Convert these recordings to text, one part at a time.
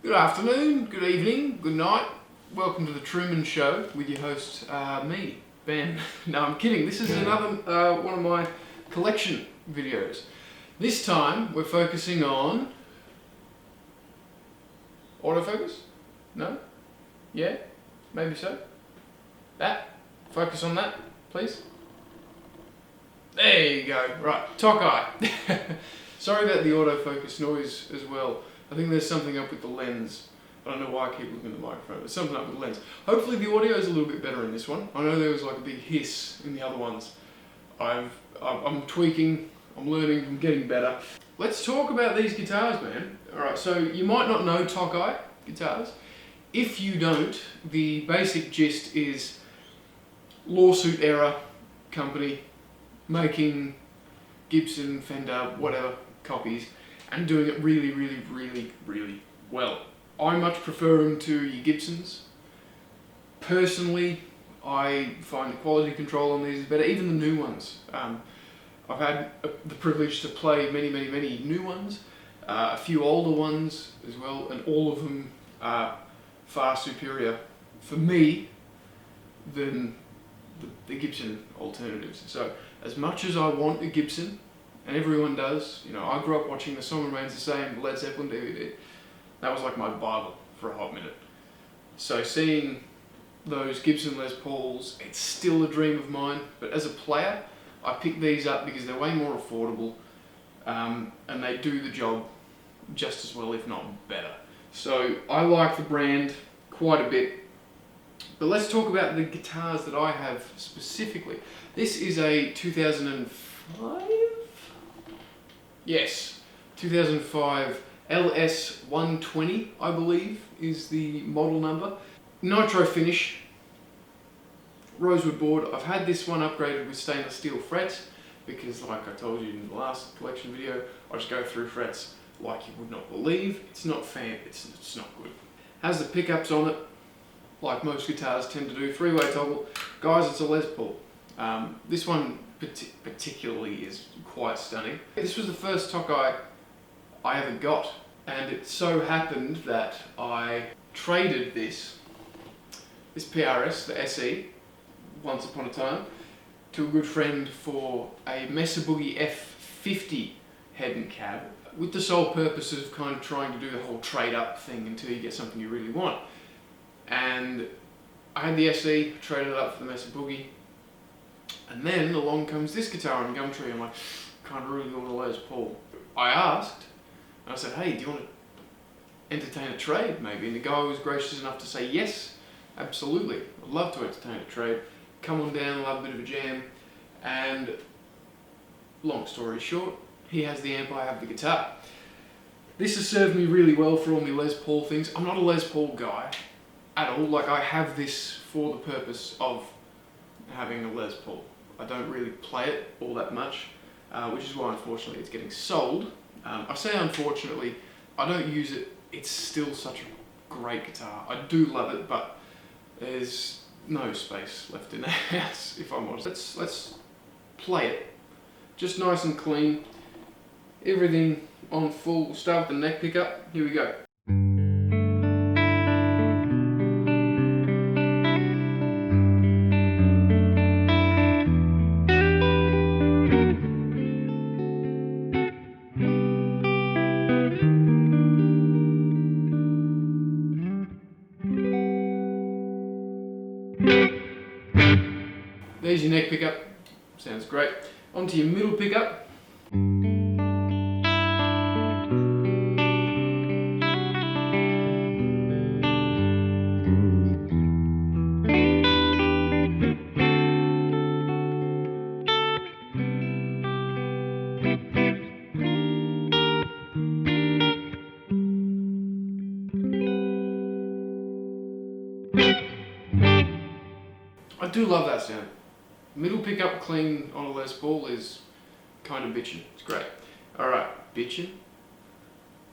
Good afternoon, good evening, good night. Welcome to the Truman Show with your host, me, Ben. No, I'm kidding. This is another one of my collection videos. This time we're focusing on autofocus. No? Yeah? Maybe so. That. Focus on that, please. There you go. Right, Tokai. Sorry about the autofocus noise as well. I think there's something up with the lens. I don't know why I keep looking at the microphone. There's something up with the lens. Hopefully the audio is a little bit better in this one. I know there was like a big hiss in the other ones. I'm tweaking, I'm learning, I'm getting better. Let's talk about these guitars, man. Alright, so you might not know Tokai guitars. If you don't, the basic gist is lawsuit era company making Gibson, Fender, whatever copies and doing it really well. I much prefer them to your Gibsons. Personally, I find the quality control on these is better, even the new ones. I've had the privilege to play many new ones, a few older ones as well, and all of them are far superior for me than the Gibson alternatives. So as much as I want a Gibson, and everyone does, you know, I grew up watching The Song Remains the Same, the Led Zeppelin DVD. That was like my Bible for a hot minute. So seeing those Gibson Les Pauls, it's still a dream of mine, but as a player, I picked these up because they're way more affordable, and they do the job just as well, if not better. So I like the brand quite a bit. But let's talk about the guitars that I have specifically. This is a 2005? Yes, 2005 LS120, I believe, is the model number. Nitro finish, rosewood board. I've had this one upgraded with stainless steel frets because, like I told you in the last collection video, I just go through frets like you would not believe. It's not it's not good. Has the pickups on it, like most guitars tend to do, three-way toggle. Guys, it's a Les Paul. This one particularly is quite stunning. This was the first Tokai I ever got, and it so happened that I traded this PRS, the SE, once upon a time, to a good friend for a Mesa Boogie F50 head and cab, with the sole purpose of kind of trying to do the whole trade-up thing until you get something you really want. And I had the SE, traded it up for the Mesa Boogie, and then along comes this guitar on Gumtree. I'm like, kind of really want a Les Paul. I asked, and I said, hey, do you want to entertain a trade maybe? And the guy was gracious enough to say, yes, absolutely. I'd love to entertain a trade. Come on down, I'll have a bit of a jam. And long story short, he has the amp, I have the guitar. This has served me really well for all my Les Paul things. I'm not a Les Paul guy at all. Like, I have this for the purpose of having a Les Paul. I don't really play it all that much, which is why unfortunately it's getting sold. I say unfortunately, I don't use it. It's still such a great guitar. I do love it, but there's no space left in the house, if I'm honest. Let's play it. Just nice and clean. Everything on full. We'll start with the neck pickup. Here we go. There's your neck pickup, sounds great. Onto your middle pickup. I do love that sound. Middle pickup clean on a Les Paul is kind of bitchin'. It's great. Alright, bitchin'?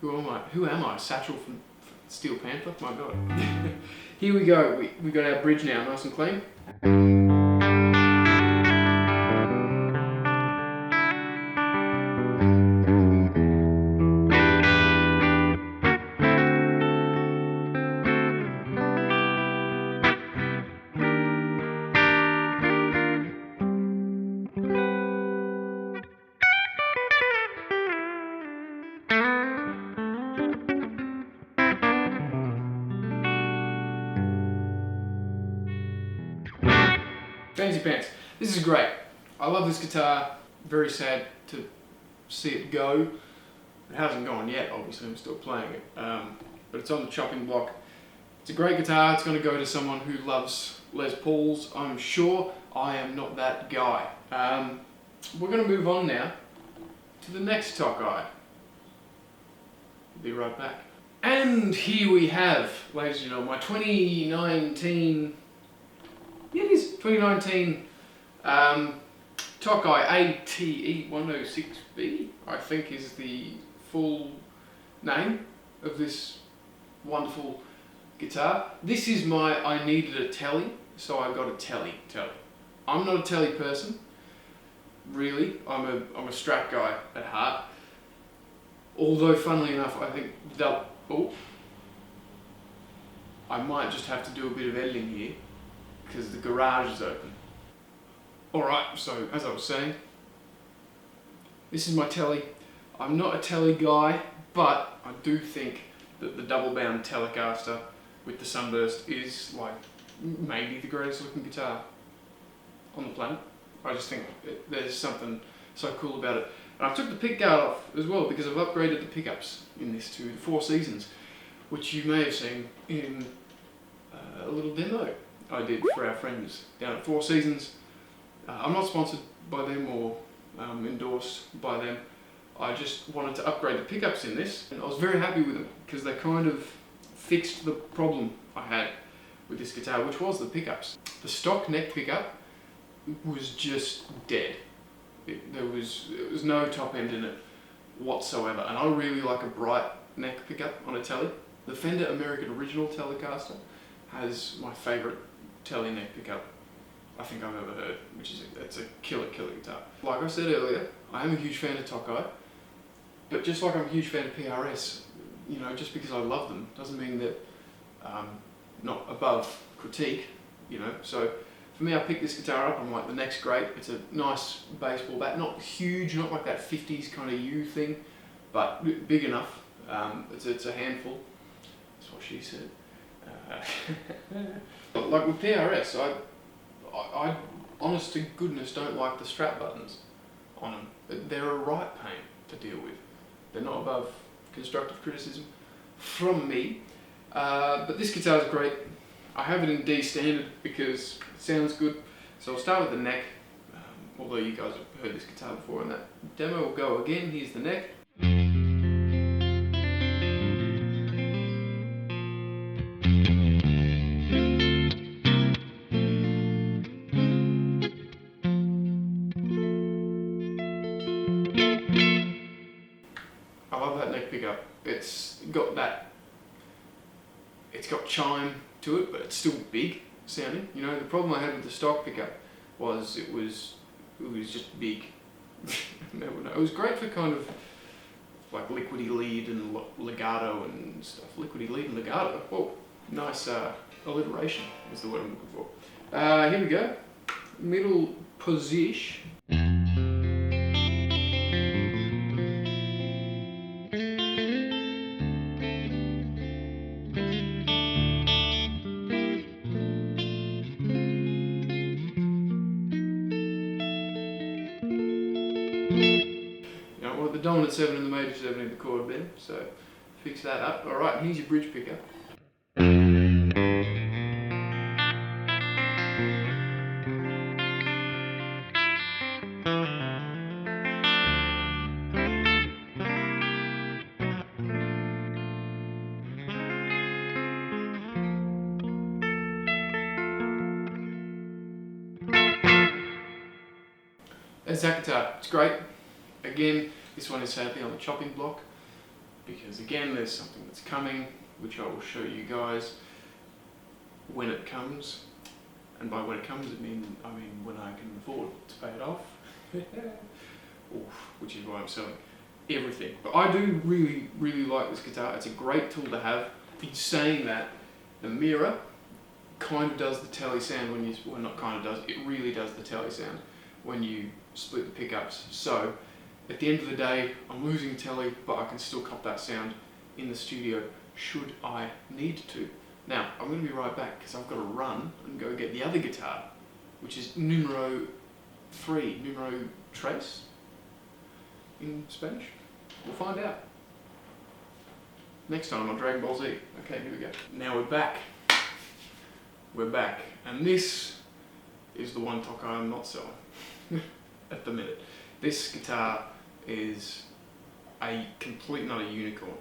Who am I? Satchel from Steel Panther? My god. Here we go. We got our bridge now, nice and clean. Fancy pants. This is great. I love this guitar. Very sad to see it go. It hasn't gone yet, obviously, I'm still playing it. But it's on the chopping block. It's a great guitar. It's going to go to someone who loves Les Pauls, I'm sure. I am not that guy. We're going to move on now to the next Tokai. Be right back. And here we have, ladies and gentlemen, my 2019, yeah, it is 2019 Tokai ATE106B, I think is the full name of this wonderful guitar. This is my, I needed a telly, so I got a telly. I'm not a telly person, really. I'm a Strat guy at heart. Although, funnily enough, I think I might just have to do a bit of editing here because the garage is open. Alright, so as I was saying, this is my telly. I'm not a telly guy, but I do think that the double bound Telecaster with the Sunburst is like maybe the greatest looking guitar on the planet. I just think there's something so cool about it. And I took the pick guard off as well because I've upgraded the pickups in this to the 4 Seasons, which you may have seen in a little demo I did for our friends down at 4 Seasons. I'm not sponsored by them or endorsed by them. I just wanted to upgrade the pickups in this, and I was very happy with them because they kind of fixed the problem I had with this guitar, which was the pickups. The stock neck pickup was just dead. There was no top end in it whatsoever, and I really like a bright neck pickup on a telly. The Fender American Original Telecaster has my favourite telly neck pickup I think I've ever heard, which is it's a killer guitar. Like I said earlier, I am a huge fan of Tokai, but just like I'm a huge fan of PRS, you know, just because I love them doesn't mean that not above critique, you know. So for me, I picked this guitar up, I'm like, the next great. It's a nice baseball bat, not huge, not like that 50s kind of U thing, but big enough. It's a handful, that's what she said. Like with PRS, I honest to goodness don't like the strap buttons on them. They're a right pain to deal with. They're not above constructive criticism from me. But this guitar is great. I have it in D standard because it sounds good. So I'll start with the neck, although you guys have heard this guitar before and that demo will go again. Here's the neck. I love that neck pickup. It's got chime to it, but it's still big sounding. You know, the problem I had with the stock pickup was it was just big. It was great for kind of like liquidy lead and legato and stuff. Liquidy lead and legato. Whoa, nice alliteration is the word I'm looking for. Here we go. Middle position. The dominant 7 and the major 7 in the chord bend, so fix that up. Alright, here's your bridge pickup. There's that guitar, it's great. Again, this one is sadly on the chopping block because again there's something that's coming which I will show you guys when it comes, and by when it comes I mean when I can afford to pay it off. Which is why I'm selling everything. But I do really like this guitar. It's a great tool to have. In saying that, the mirror kind of does the telly sound when you, well not kind of does, it really does the telly sound when you split the pickups. So at the end of the day, I'm losing telly, but I can still cop that sound in the studio should I need to. Now, I'm going to be right back because I've got to run and go get the other guitar which is numero 3, numero tres in Spanish. We'll find out next time on Dragon Ball Z. Okay, here we go. Now we're back. We're back, and this is the one Tokai I'm not selling at the minute. This guitar is a complete and utter unicorn.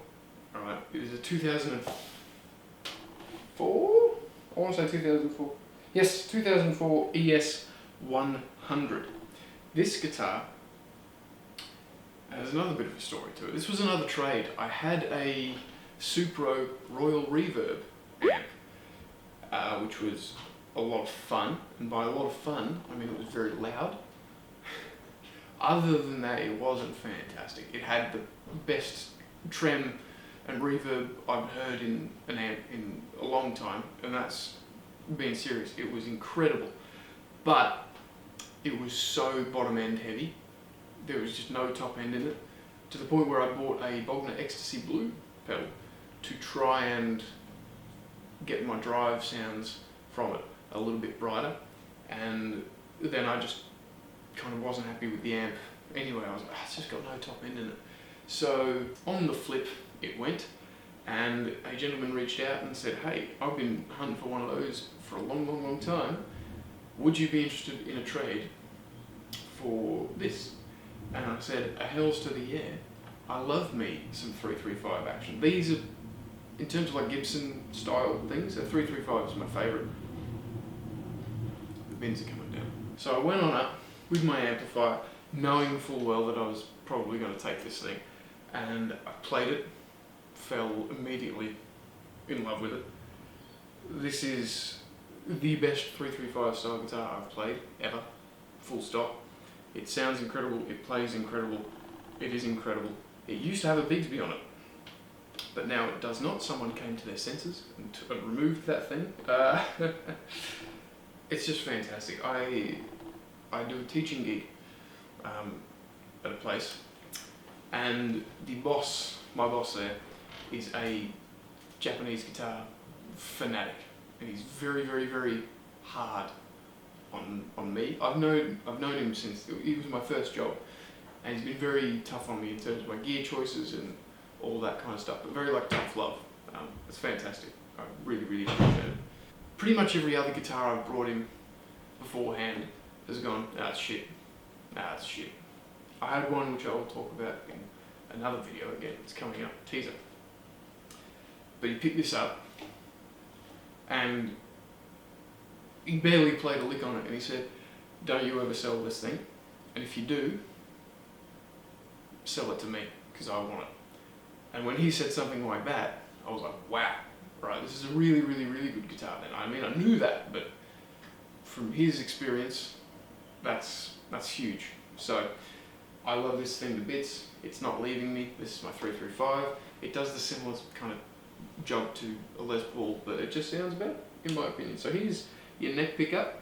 Alright, it is a 2004? I want to say 2004. Yes, 2004 ES100. This guitar has another bit of a story to it. This was another trade. I had a Supro Royal Reverb amp, which was a lot of fun, and by a lot of fun, I mean it was very loud. Other than that, it wasn't fantastic. It had the best trem and reverb I've heard in an amp in a long time, and that's being serious. It was incredible, but it was so bottom end heavy. There was just no top end in it, to the point where I bought a Bogner Ecstasy Blue pedal to try and get my drive sounds from it a little bit brighter, and then I just kind of wasn't happy with the amp anyway. I was like, it's just got no top end in it. So on the flip it went, and a gentleman reached out and said, hey, I've been hunting for one of those for a long time. Would you be interested in a trade for this? And I said, a hell's to the yeah. I love me some 335 action. These are, in terms of like Gibson style things, a 335 is my favourite. The bins are coming down. So I went on up with my amplifier, knowing full well that I was probably going to take this thing, and I played it, fell immediately in love with it. This is the best 335 style guitar I've played ever, full stop. It sounds incredible, it plays incredible, it is incredible. It used to have a Bigsby on it, but now it does not. Someone came to their senses and removed that thing. It's just fantastic. I do a teaching gig at a place, and the boss, my boss there, is a Japanese guitar fanatic, and he's very hard on me. I've known him since it was my first job, and he's been very tough on me in terms of my gear choices and all that kind of stuff, but very like tough love. It's fantastic. I really appreciate it. Pretty much every other guitar I've brought him beforehand has gone, nah, it's shit. Nah, it's shit. I had one which I will talk about in another video again. It's coming up, teaser. But he picked this up, and he barely played a lick on it, and he said, don't you ever sell this thing, and if you do, sell it to me, because I want it. And when he said something like that, I was like, wow, right, this is a really good guitar then. I mean, I knew that, but from his experience, that's huge. So I love this thing to bits. It's not leaving me. This is my 335. It does the similar kind of job to a Les Paul, but it just sounds better, in my opinion. So here's your neck pickup.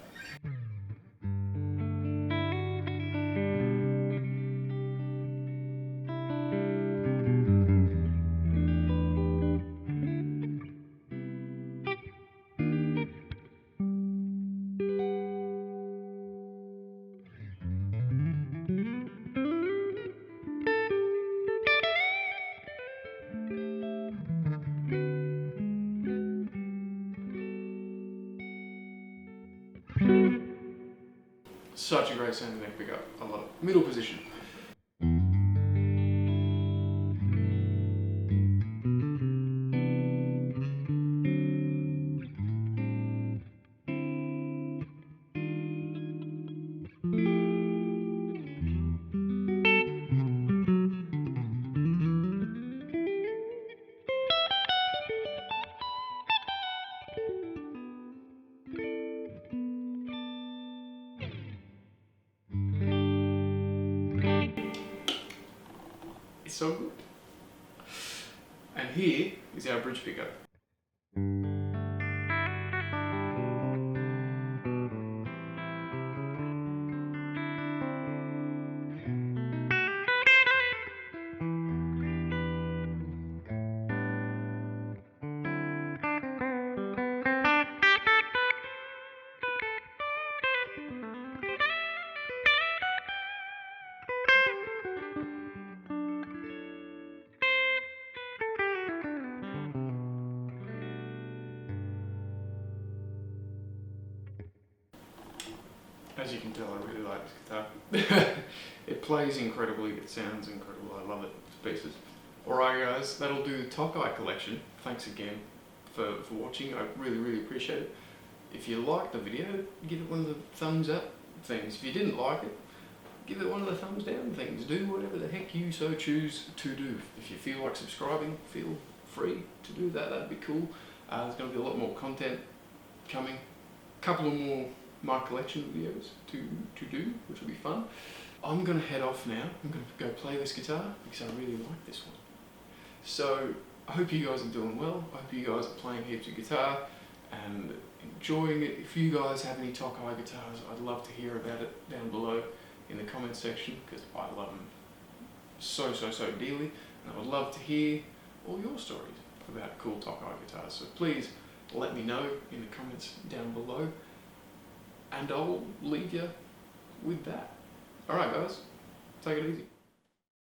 Such a great sounding neck pickup. I love it. Middle position. It's so good. And here is our bridge pickup. As you can tell, I really like this guitar. It plays incredibly, it sounds incredible, I love it to pieces. Alright guys, that'll do the Tokai collection. Thanks again for watching, I really appreciate it. If you liked the video, give it one of the thumbs up things. If you didn't like it, give it one of the thumbs down things. Do whatever the heck you so choose to do. If you feel like subscribing, feel free to do that, that'd be cool. There's going to be a lot more content coming. A couple of more my collection videos to do, which will be fun. I'm going to head off now. I'm going to go play this guitar because I really like this one. So I hope you guys are doing well. I hope you guys are playing heaps of guitar and enjoying it. If you guys have any Tokai guitars, I'd love to hear about it down below in the comments section because I love them so dearly, and I would love to hear all your stories about cool Tokai guitars. So please let me know in the comments down below, and I'll leave you with that. Alright guys, take it easy.